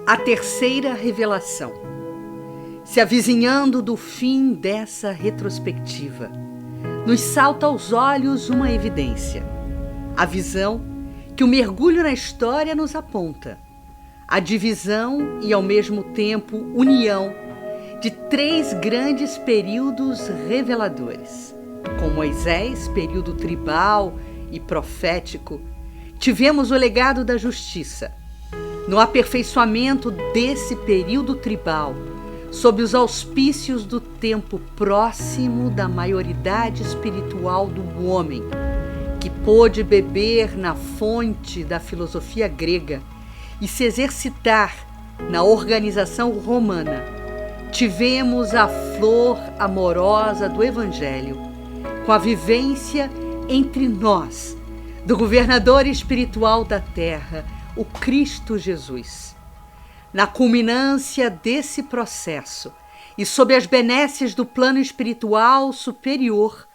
A terceira revelação. Se avizinhando do fim dessa retrospectiva, nos salta aos olhos uma evidência. A visão que o mergulho na história nos aponta. A divisão e, ao mesmo tempo, união de três grandes períodos reveladores. Com Moisés, período tribal e profético, tivemos o legado da justiça. No aperfeiçoamento desse período tribal, sob os auspícios do tempo próximo da maioridade espiritual do homem, que pôde beber na fonte da filosofia grega e se exercitar na organização romana, tivemos a flor amorosa do Evangelho, com a vivência entre nós, do governador espiritual da terra, o Cristo Jesus. Na culminância desse processo e sob as benesses do plano espiritual superior,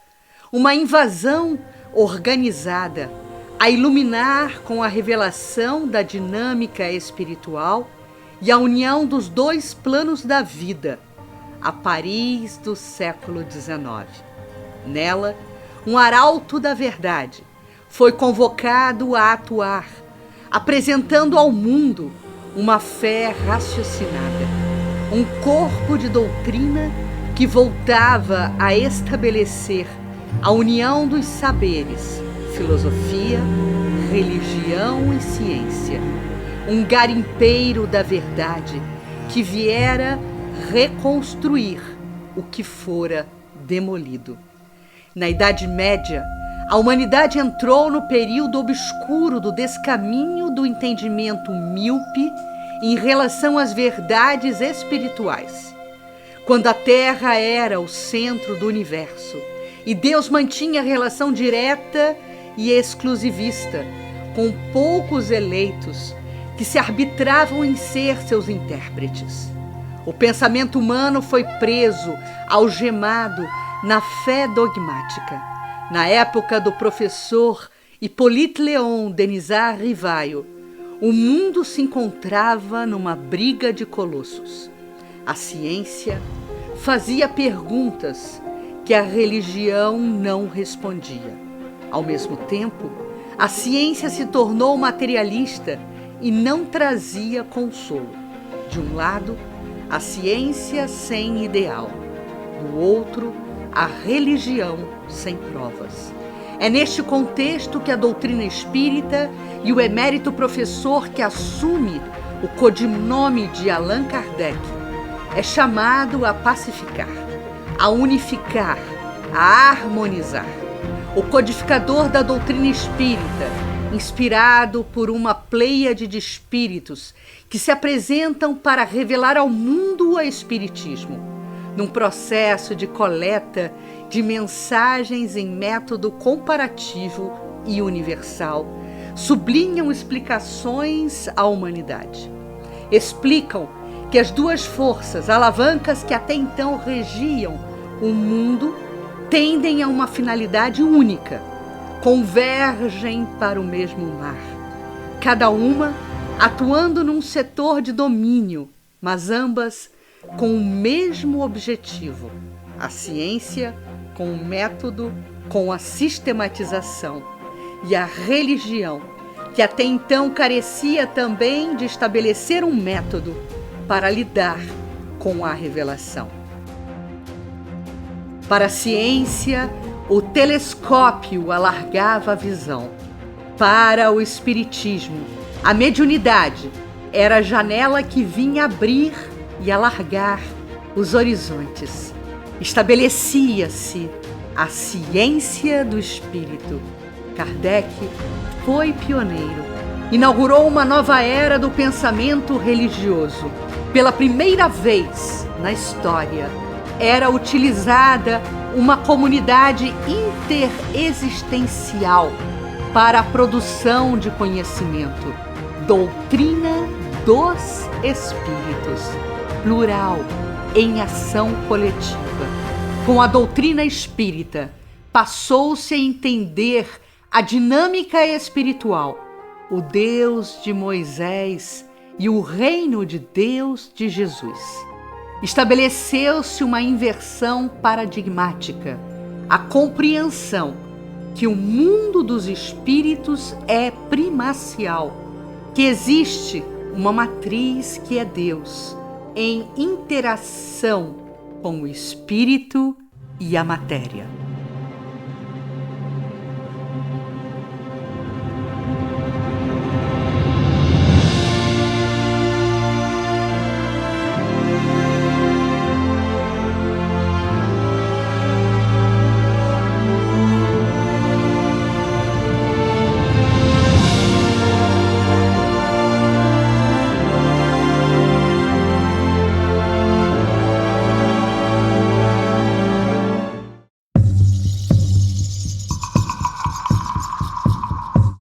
uma invasão organizada a iluminar com a revelação da dinâmica espiritual e a união dos dois planos da vida, a Paris do século XIX. Nela, um arauto da verdade foi convocado a atuar, apresentando ao mundo uma fé raciocinada, um corpo de doutrina que voltava a estabelecer a união dos saberes, filosofia, religião e ciência, um garimpeiro da verdade que viera reconstruir o que fora demolido. Na Idade Média, a humanidade entrou no período obscuro do descaminho do entendimento míope em relação às verdades espirituais. Quando a Terra era o centro do universo e Deus mantinha relação direta e exclusivista com poucos eleitos que se arbitravam em ser seus intérpretes. O pensamento humano foi preso, algemado na fé dogmática. Na época do professor Hippolyte Léon Denisard Rivaio, o mundo se encontrava numa briga de colossos. A ciência fazia perguntas que a religião não respondia. Ao mesmo tempo, a ciência se tornou materialista e não trazia consolo. De um lado, a ciência sem ideal. Do outro, a religião sem provas. É neste contexto que a doutrina espírita e o emérito professor que assume o codinome de Allan Kardec é chamado a pacificar, a unificar, a harmonizar. O codificador da doutrina espírita, inspirado por uma pleiade de espíritos que se apresentam para revelar ao mundo o espiritismo, num processo de coleta de mensagens em método comparativo e universal, sublinham explicações à humanidade. Explicam que as duas forças, alavancas que até então regiam o mundo, tendem a uma finalidade única, convergem para o mesmo mar, cada uma atuando num setor de domínio, mas ambas com o mesmo objetivo: a ciência com o método, com a sistematização, e a religião, que até então carecia também de estabelecer um método para lidar com a revelação. Para a ciência, o telescópio alargava a visão. Para o espiritismo, a mediunidade era a janela que vinha abrir e alargar os horizontes. Estabelecia-se a ciência do espírito. Kardec foi pioneiro. Inaugurou uma nova era do pensamento religioso. Pela primeira vez na história, era utilizada uma comunidade interexistencial para a produção de conhecimento. Doutrina dos Espíritos, plural, em ação coletiva. Com a doutrina espírita, passou-se a entender a dinâmica espiritual. O Deus de Moisés e o reino de Deus de Jesus. Estabeleceu-se uma inversão paradigmática, a compreensão que o mundo dos espíritos é primacial, que existe uma matriz que é Deus, em interação com o espírito e a matéria.